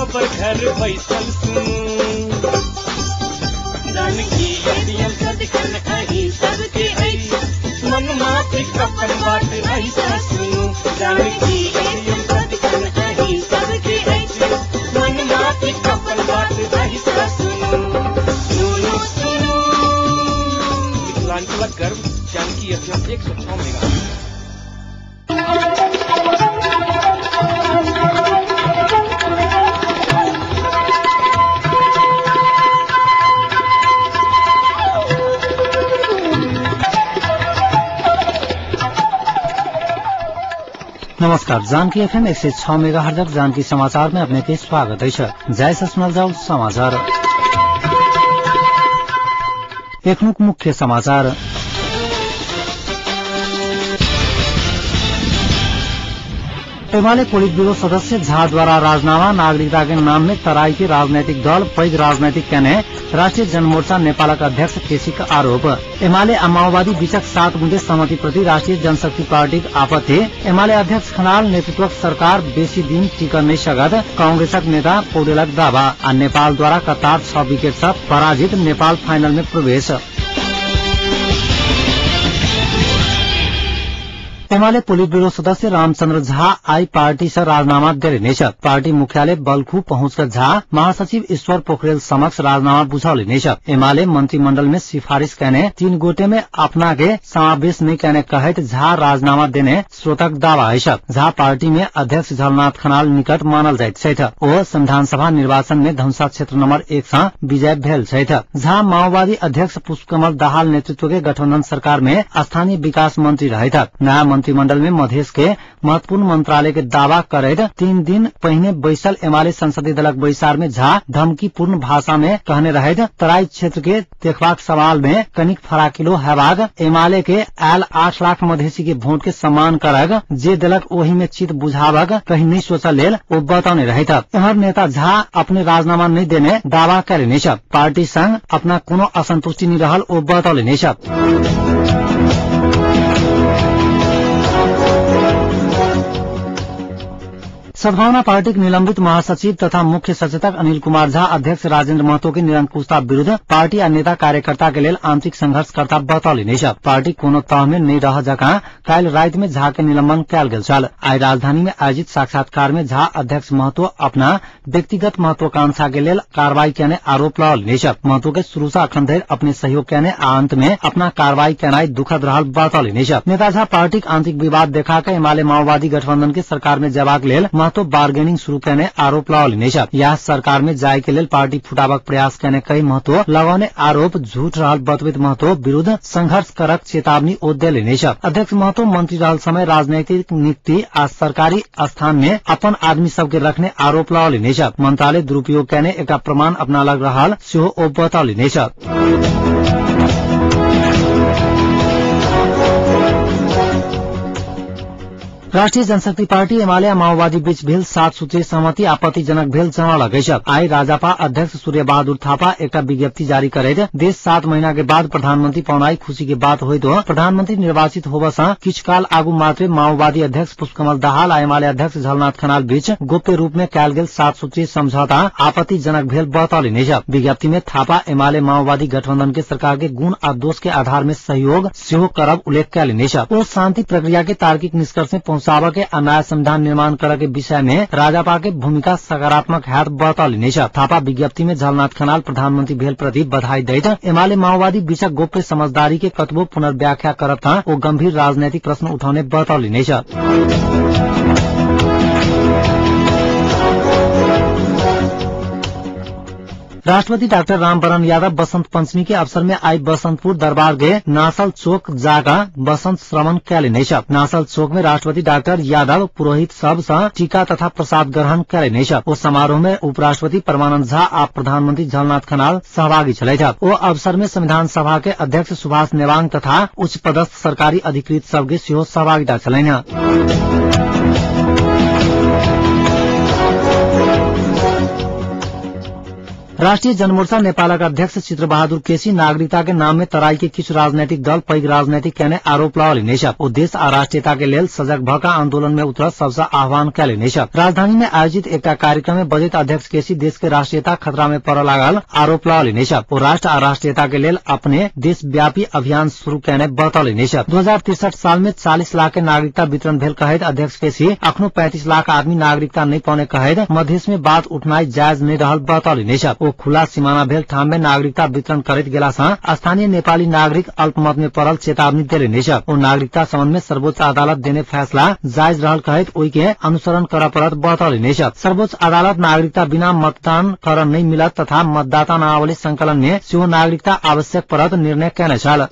खबर घर बैसल सुनू जानकी एडीएम सदखन कहीं सबके ऐसी मन माफी कपन बात ऐसा सुनू जानकी एडीएम सदखन कहीं सबके ऐसी मन माफी कपन बात ऐसा सुनू सुनू सुनू। मिथिलांचल गर्व जानकी एफएम 106 मेगा। नमस्कार, जानकी एफएम 106 मेगाहर्ज जानकी समाचार में अपने के स्वागत है। जैसा सुनल जाओ समाचार। एक मुख्य समाचार। एमाले पोलिट ब्यूरो सदस्य झा द्वारा राजनामा नागरिकता के नाम में तराई के राजनैतिक दल पैघ राजनैतिक कहने राष्ट्रिय जनमोर्चा नेपालका अध्यक्ष केसीका आरोप। एमाले आ माओवादी बीचक 7 बुँदे सहमति प्रति राष्ट्रिय जनशक्ति पार्टी आपत्ति। एमाले अध्यक्ष खनाल नेतृत्वक सरकार बेसी दिन टिकन नहीं सकत कांग्रेसक नेता पौडेलक दावा। आ नेपाल द्वारा कतार 6 विकेट से पराजित नेपाल फाइनल में प्रवेश। एमाले पोलिट ब्यूरो सदस्य रामचन्द्र झा आई पार्टी से राजनामा गरिनेछ। पार्टी मुख्यालय बल्खु पहुंचकर झा महासचिव ईश्वर पोखरेल समक्ष राजनामा बुझाउलिनेछ। एमाले मंत्रिमंडल में सिफारिश कहने 3 गोटे में अपना के समावेश नहीं कहने कहत झा राजनामा देने स्रोतक दावा है। झा पार्टी में अध्यक्ष झलनाथ खनाल निकट मानल जाइत छैठ। ओ संविधान सभा निर्वाचन में धनुषा क्षेत्र नंबर 1 से विजय भेल छैठ। झा माओवादी अध्यक्ष पुष्पकमल दाहाल नेतृत्व के गठबंधन सरकार में स्थानीय विकास मंत्री रहेथ। नया मंत्रिमंडल में मधेश के महत्वपूर्ण मंत्रालय के दावा करैत 3 दिन पहिने बैसल एमाले संसदीय दलक बैसार में झा धमकीपूर्ण भाषा में कहने रहेत तराई क्षेत्र के देखबाक सवाल में कनिक फराकिलो हेबाग एमाले के आयल 8 लाख मधेसी के वोट के सम्मान करग जे दलक ओही में चित बुझावग कहीं नहीं सोचल लेल ओ बताउने रहेत। एमहर नेता झा अपने राजनामा नहीं देने दावा करेनेछ। पार्टी संग अपना कोनो असंतुष्टि नहीं रहल ओ बताउलेनेछ। सद्भावना पार्टी के निलंबित महासचिव तथा मुख्य सचेतक अनिल कुमार झा अध्यक्ष राजेन्द्र महतो की निरंकुशता विरूद्ध पार्टी आ नेता कार्यकर्ता के लेल आंतरिक संघर्ष करता बतौलिनेछ। पार्टी कोनो तह में नहीं रह जका काल्हि रात में झा के निलंबन कयल गेल छल। आई राजधानी में आयोजित साक्षात्कार में झा अध्यक्ष महतो अपना व्यक्तिगत महत्वाकांक्षा के लेल कार्रवाई कहने आरोप लगौलिनेछ। महतो के शुरू से अखन धरि अपने सहयोग कहने आ अंत में अपना कार्रवाई कहनाई दुखद रहल बतौलिनेछ। नेता झा पार्टी आंतरिक विवाद देखाकर एमाले माओवादी गठबंधन के सरकार में जबाक लेल तो बार्गेनिंग शुरू करने आरोप लगौलिनेछ। यह सरकार में जाय के लेल पार्टी फुटावक प्रयास करने कई महतो लगाउने आरोप झूठ रहल बतवित महतो विरूद्ध संघर्ष करक चेतावनी ओ देलिनेछ। अध्यक्ष महतो मंत्री रहल समय राजनैतिक नीति आ सरकारी स्थान में अपन आदमी सबके रखने आरोप लगौलिनेछ। मंत्रालय दुरुपयोग करने एक प्रमाण अपना लग रहल सेहो ओ बतौलिनेछ। राष्ट्रिय जनशक्ति पार्टी एमाले माओवादी बीच भेल 7 सूत्रीय सहमति आपत्तिजनक भेल जनौलक अछि। आई राजापा अध्यक्ष सूर्य बहादुर थापा एक विज्ञप्ति जारी करैत देश 7 महीना के बाद प्रधानमंत्री पाउनाई खुशी के बात होइत प्रधानमंत्री निर्वाचित होबसँ किछु काल आगू मात्रै माओवादी अध्यक्ष पुष्पकमल दाहाल आ एमाले अध्यक्ष झलनाथ खनाल बीच गोप्य रूप में कयल गेल 7 सूत्रीय समझौता आपत्तिजनक भेल बतौलिनेछ। विज्ञप्ति में थापा एमाले माओवादी गठबंधन के सरकार के गुण आ दोष के आधार में सहयोग सेहो करब उल्लेख कयलिनेछ। ओ शांति प्रक्रिया के तार्किक निष्कर्ष में पहुंचाबे के आ नया संविधान निर्माण करे के विषय में राजापा के भूमिका सकारात्मक हैत बतौलिनेछ। थापा विज्ञप्ति में झलनाथ खनाल प्रधानमंत्री भेल प्रति बधाई दैत एमाले माओवादी बीचक गोप्य समझदारी के कतबो पुनर्व्याख्या करत ओ गंभीर राजनैतिक प्रश्न उठाउने बतौलिनेछ। राष्ट्रपति डॉक्टर रामवरण यादव बसंत पंचमी के अवसर में आई बसंतपुर दरबार गए नासल चौक जागा बसंत श्रवण कयलिनेछ। नासल चौक में राष्ट्रपति डॉक्टर यादव पुरोहित सब सँ टीका तथा प्रसाद ग्रहण कयलिनेछ। उस समारोह में उपराष्ट्रपति परमानंद झा आ प्रधानमंत्री झलनाथ खनाल सहभागी छलैथ। ओ अवसर में संविधान सभा के अध्यक्ष सुभाष नेवांग तथा उच्च पदस्थ सरकारी अधिकृत सबके सेहो सहभागिता छलैन। राष्ट्रिय जनमोर्चा नेपालका अध्यक्ष चित्रबहादुर केसी नागरिकता के नाम में तराई के किछु राजनैतिक दल पैघ राजनीतिक कहने आरोप लगाउने नेछ। ओ देश आ राष्ट्रियता के लेल सजग भएका आन्दोलन में उतर सबसे आह्वान कैले नेछ। राजधानी में आयोजित एकटा कार्यक्रम में बजट अध्यक्ष केसी देश के राष्ट्रियता खतरा में पर लागल आरोप लगाउने नेछ। ओ राष्ट्र आ राष्ट्रियता के लेल अपने देशव्यापी अभियान शुरू कहने बतौले नेछ। 2063 साल में 40 लाख के नागरिकता वितरण भेल कहैत अध्यक्ष केसी अखनो 35 लाख आदमी नागरिकता नहीं पाउने कहैत मधेश में बात उठनाई जायज नहीं रहल बतौले नेछ। ओ खुला सीमाना भेल ठाम में नागरिकता वितरण करैत गेला सँ स्थानीय नेपाली नागरिक अल्पमत में पड़ल चेतावनी देले नेछ। ओ नागरिकता संबंध में सर्वोच्च अदालत देने फैसला जायज रहल कहैत ओई के अनुसरण कर परत बतौले नेछ। सर्वोच्च अदालत नागरिकता बिना मतदान कर नहीं मिलत तथा मतदाता नामावली संकलन में सेहो नागरिकता आवश्यक परत निर्णय कैने छल।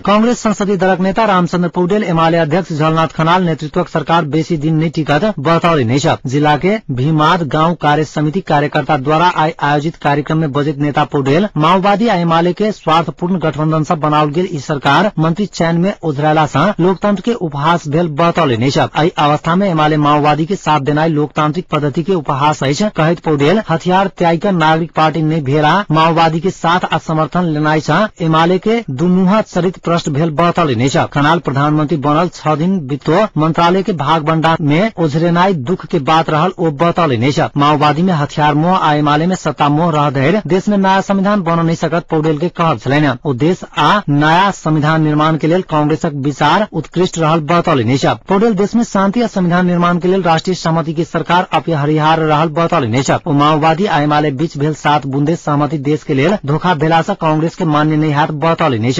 कांग्रेस संसदीय दलक नेता रामचन्द्र पौडेल एमाले अध्यक्ष झलनाथ खनाल नेतृत्वक सरकार बेसी दिन नहीं टिकत बतौले नेछ। जिला के भीमाद गांव कार्य समिति कार्यकर्ता द्वारा आयोजित कार्यक्रम में बजट नेता पौडेल माओवादी आ एमाले के स्वार्थपूर्ण गठबंधन से बनाओल गेल ई सरकार मंत्री चयन में उझरेला सँ लोकतंत्र के उपहास भेल बतौले नेछ। एहि अवस्था में एमाले माओवादी के साथ देनाई लोकतांत्रिक पद्धति के उपहास अछि कहैत पौडेल हथियार त्याग नागरिक पार्टी नहीं भेला माओवादी के साथ असमर्थन लेनाई सँ एमाले के दुमुहा चरित्र प्रश्न भेल बतौले नेछ। खनाल प्रधानमंत्री बनल 6 दिन बितो मंत्रालय के भागबंडा में उझरेनाई दुख के बात रहल ओ बतौले नेछ। माओवादी में हथियार मोह आ एमाले में सत्ता मोह रह धैर्य देश में नया संविधान बन नहीं सकत पौडेल के कहब छलैन। ओ देश आ नया संविधान निर्माण के लेल कांग्रेसक विचार उत्कृष्ट रहल बतौले नेछ। पौडेल देश में शांति आ संविधान निर्माण के लेल राष्ट्रीय सहमति की सरकार अपरिहार रहल बतौले नेछ। ओ माओवादी आ एमाले बीच भेल 7 बुंदे सहमति देश के लेल धोखा भेला सँ कांग्रेस के मान्य नहीं हाथ बतौले नेछ।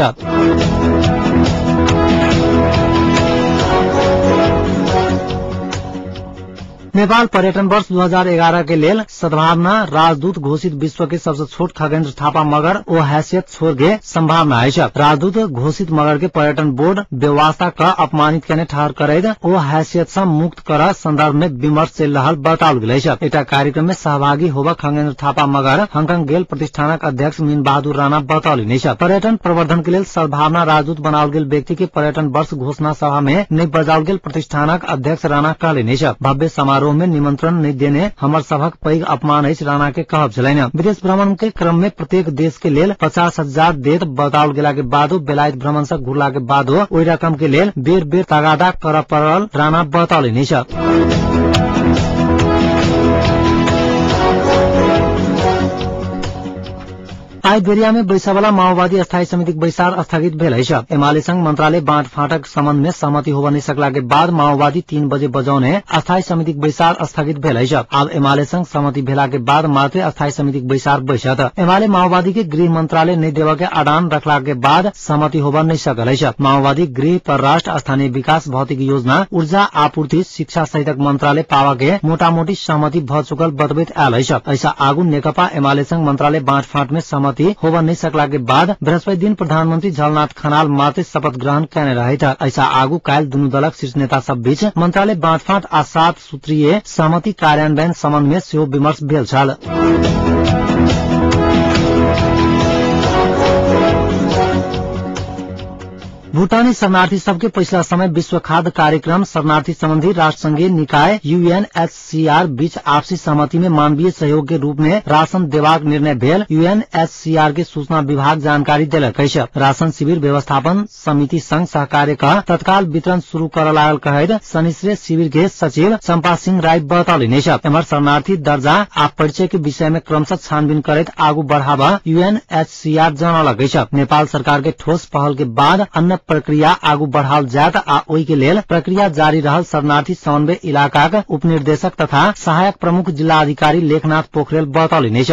नेपाल पर्यटन वर्ष 2011 के लेल सद्भावना राजदूत घोषित विश्व के सबसे छोट खगेन्द्र थापा मगर ओ हैसियत छोड़ के संभावना है। राजदूत घोषित मगर के पर्यटन बोर्ड व्यवस्था का अपमानित करने ठहर करैत ओ हैसियत से मुक्त कर संदर्भ में विमर्श चल रहा बताओल गेल। एक कार्यक्रम में सहभागी होबा खगेन्द्र थापा मगर हांगकांग गेल प्रतिष्ठानक अध्यक्ष मीन बहादुर राणा बतौले नेछ। पर्यटन प्रवर्धन के लेल सद्भावना राजदूत बनाओल गेल व्यक्ति के पर्यटन वर्ष घोषणा सभा में नहीं बजाओल गेल प्रतिष्ठानक अध्यक्ष राणा कहले नेछ। भव्य समारोह में निमंत्रण नहीं देने हमर सभक पैघ अपमान अछि राणा के कहब छलैन। विदेश भ्रमण के क्रम में प्रत्येक देश के लेल 50,000 देत बताओल गेला के बादो बेलायत भ्रमण से घुरला के बादो ओई रकम के लेल बेर बेर तगादा कर पड़ल राणा बतौले नेछ। आई बेरिया में बैसावाला माओवादी स्थायी समिति बैसार स्थगित भेल है। एमाले संघ मंत्रालय बाँट फाँटक संबंध में सहमति होबा नहीं सकला के बाद माओवादी 3 बजे बजौने अस्थायी समिति बैसार स्थगित भेल है। अब एमाले संघ सहमति भेला के बाद मात्र अस्थायी समिति बैसार बैसत। एमाले माओवादी के गृह मंत्रालय नहीं देवा के अडान रखला के बाद सहमति होबा नहीं सकल है। माओवादी गृह परराष्ट्र स्थानीय विकास भौतिक योजना ऊर्जा आपूर्ति शिक्षा सहितक मंत्रालय पावा के मोटा मोटी सहमति भ चुकल बतबैत आयल है। ऐसा आगू नेकपा एमाले संघ मंत्रालय बाँट फाँट में सहमति होबा नहीं सकला के बाद बृहस्पति दिन प्रधानमंत्री झलनाथ खनाल मात्र शपथ ग्रहण करने रहे थे। ऐसा आगू कायल दुनू दलक शीर्ष नेता सब बीच मंत्रालय बाँट फाँट आ 7 सूत्रीय सहमति कार्यान्वयन संबंध में सेहो विमर्श भेल छल। भूटानी शरणार्थी सबके पिछला समय विश्व खाद्य कार्यक्रम शरणार्थी संबंधी राष्ट्र संघीय निकाय UNHCR बीच आपसी सहमति में मानवीय सहयोग के रूप में राशन देवाक निर्णय भेल। UNHCR के सूचना विभाग जानकारी देलक है। राशन शिविर व्यवस्थापन समिति संघ सहकार्य का तत्काल वितरण शुरू कर लागल कहैत शनिश्रेय शिविर के सचिव चंपा सिंह राय बतौले नेछ। एम्हर शरणार्थी दर्जा आ परिचय के विषय में क्रमशः छानबीन करैत आगू बढ़ावा UNHCR जनौलक है। नेपाल सरकार के ठोस पहल के बाद अन्य प्रक्रिया आगू बढ़ाल जात आ ओई के लेल प्रक्रिया जारी रहल शरणार्थी समन्वय इलाका उपनिर्देशक तथा सहायक प्रमुख जिला अधिकारी लेखनाथ पोखरेल बतौले नेछ।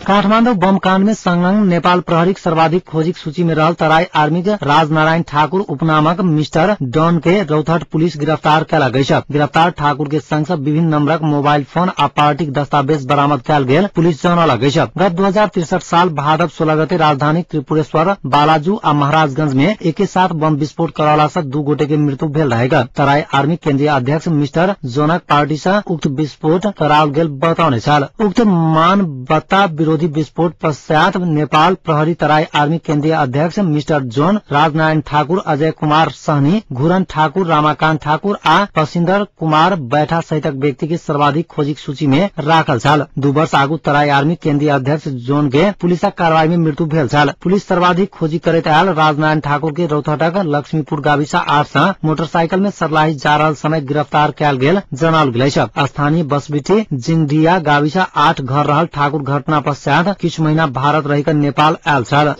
काठमाडौँ बम काण्ड में संलग्न नेपाल प्रहरीक सर्वाधिक खोजिक सूची में रहल तराई आर्मीक राजनारायण ठाकुर उपनामक मिस्टर डॉन के रौतहट पुलिस गिरफ्तार कयल गई। गिरफ्तार ठाकुर के संग से विभिन्न नंबरक मोबाइल फोन आ पार्टीक दस्तावेज बरामद कयल गेल पुलिस जनौलक अछि। गत 2063 साल भादव 16 गते राजधानी त्रिपुरेश्वर बालाजू आ महाराजगंज में एके साथ बम विस्फोट करौला से 2 गोटे के मृत्यु भेल रहेगा। तराई आर्मी केंद्रीय अध्यक्ष मिस्टर जोनक पार्टी से उक्त विस्फोट कराओल गेल बतौने छल। उक्त मानवता विरोधी विस्फोट पश्चात नेपाल प्रहरी तराई आर्मी केन्द्रीय अध्यक्ष मिस्टर जोन राजनारायण ठाकुर, अजय कुमार सहनी, घुरन ठाकुर, रामाकान्त ठाकुर आ पसिन्दर कुमार बैठा सहितक व्यक्ति के सर्वाधिक खोजिक सूची में राखल छल। 2 वर्ष आगू तराई आर्मी केन्द्रीय अध्यक्ष जोन के पुलिसक कार्रवाई में मृत्यु भेल छल। पुलिस सर्वाधिक खोजी करैत आयल राजनारायण ठाकुर के रौतहटक लक्ष्मीपुर गाविस 8 सँ मोटरसाइकिल में सर्लाही जा रहल समय गिरफ्तार कयल गेल जनाओल गेल। स्थानीय बसबिटी जिंगडिया गाविस 8 घर रहल ठाकुर घटना पश्चात किछु महीना भारत रहिक नेपाल आयल छल।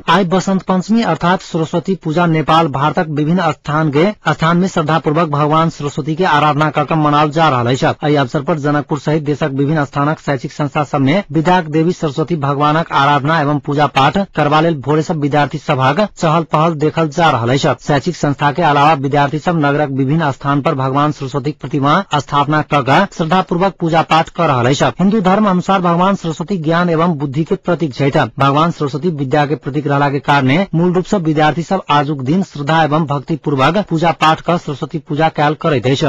आई बसंत पंचमी अर्थात सरस्वती पूजा नेपाल भारतक विभिन्न स्थान में श्रद्धापूर्वक भगवान सरस्वती के आराधना करके मनाओल जा रहा है। एहि अवसर पर जनकपुर सहित देशक विभिन्न स्थानक शैक्षिक संस्था सब में विद्याक देवी सरस्वती भगवानक आराधना एवं पूजा पाठ करबा लेल भोरे सब विद्यार्थी सभक चहल पहल देखल जा रहा है। शैक्षिक संस्था के अलावा विद्यार्थी सब नगरक विभिन्न स्थान पर भगवान सरस्वती प्रतिमा स्थापना कर श्रद्धापूर्वक पूजा पाठ कर रहा है। हिन्दू धर्म अनुसार भगवान सरस्वती ज्ञान एवं बुद्धि के प्रतीक है। भगवान सरस्वती विद्या के प्रतीक के कारण मूल रूप से विद्यार्थी सब आजुक दिन श्रद्धा एवं भक्ति पूर्वक पूजा पाठ कर सरस्वती पूजा कैल करैत अछि।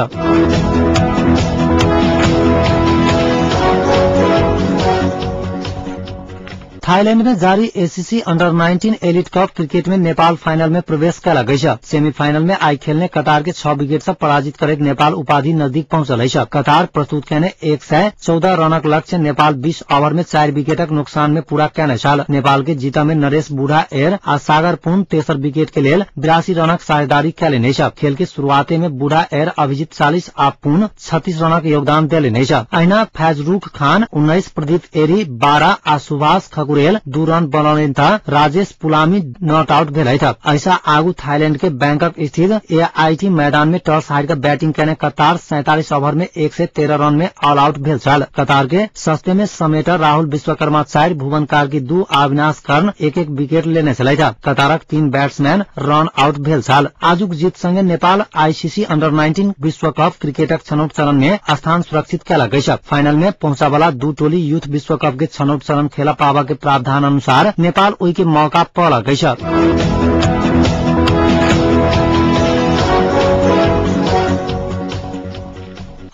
थाईलैंड में जारी ACC under 19 elite cup cricket में नेपाल फाइनल में प्रवेश कयलक अछि। सेमीफाइनल में आई खेलने कतार के 6 विकेट से पराजित करैत नेपाल उपाधि नजदीक पहुंचल अछि। कतार प्रस्तुत केने 114 रनक लक्ष्य नेपाल 20 ओवर में 4 विकेटक नुकसान में पूरा केने छल। नेपाल के जीत में नरेश बुढ़ा एर आ सागर पुन तेसर विकेट के लेल 82 रनक साझेदारी केलनि अछि। खेल के शुरुआते में बुढ़ा एर अभिजीत 40 आ पुन 36 रनक योगदान देलनि अछि। अहिना फैजरुख खान 19, प्रदीप एरी 12 आ सुभाष खकुरेल 2 रन बनौने था। राजेश पुलामी नॉट आउट भेल था। ऐसा आगू थाईलैंड के बैंकॉक स्थित एआईटी मैदान में टॉस हार कर बैटिंग करने कतार 47 ओवर में 113 रन में ऑल आउट भेल छल। कतार के सस्ते में समेटर राहुल विश्वकर्मा 4, भुवन कार्की 2, अविनाश कर्ण 1-1 विकेट लेने चला था। कतारक 3 बैट्समैन रन आउट भेल छल। आजुक जीत संगे नेपाल आईसीसी अंडर 19 विश्व कप क्रिकेटक छनौट चरण में स्थान सुरक्षित कयलक अछि। फाइनल में पहुंचा वाला 2 टोली यूथ विश्व कप के छनौट चरण खेला पावा के प्रावधान अनुसार नेपाल ओई के मौका पलक अछि।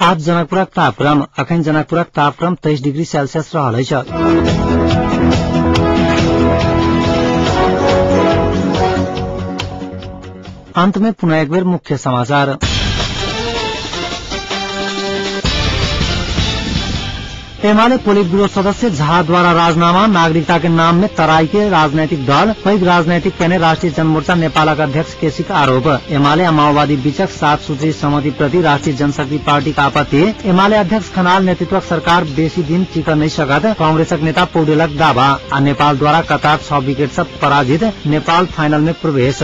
आज जनकपुरक तापक्रम अखन जनकपुरक तापक्रम 23 डिग्री सेल्सियस रहल अछि। अंत में पुनः एक बेर मुख्य समाचार। एमाले पोलिट ब्यूरो सदस्य झा द्वारा राजनामा, नागरिकता के नाम में तराई के राजनैतिक दल पैघ राजनैतिक पेने राष्ट्रिय जनमोर्चा नेपालक अध्यक्ष केसीक आरोप। एमाले आ माओवादी बीचक 7 सूत्री सहमति प्रति राष्ट्रिय जनशक्ति पार्टी का आपत्ति। एमाले अध्यक्ष खनाल नेतृत्वक सरकार बेसी दिन टिक नहीं सकत, कांग्रेसक नेता पौडेलक दावा। आ नेपाल द्वारा कतार 6 विकेट से पराजित, नेपाल फाइनल में प्रवेश।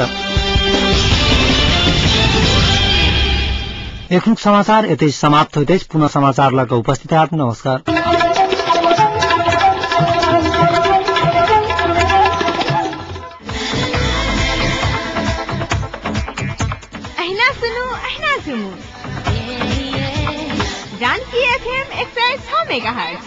एखनुक समाचार एतै समाप्त होइते पुनः समाचार लग उपस्थित है। नमस्कार। Janki FM 106 megahertz.